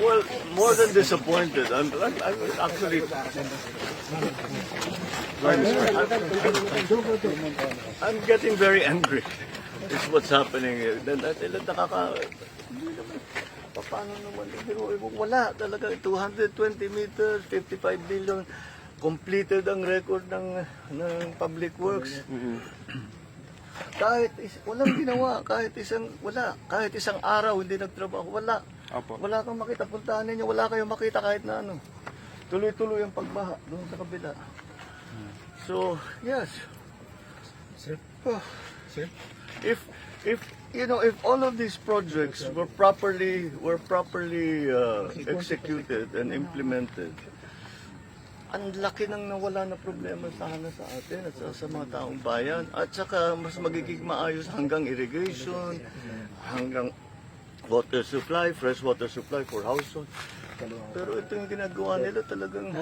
Well, more than disappointed. I'm actually. I'm getting very angry. It's what's happening here. Paano naman? Wala talaga. 220 meters, 55 billion. Completed ang record ng Public Works. Walang ginawa, kahit isang araw hindi nagtrabaho, wala. Opo. Wala kang makita, puntahan ninyo, wala kayong makita kahit na ano. Tuloy-tuloy ang pagbaha doon sa kabila. So, yes. Sir? Sir? If if all of these projects were properly executed and implemented, ang laki nang nawala na problema sana sa atin at sa mga taong bayan. At saka mas magiging maayos hanggang irrigation, hanggang water supply, fresh water supply for households. Pero ito yung ginagawa nila talagang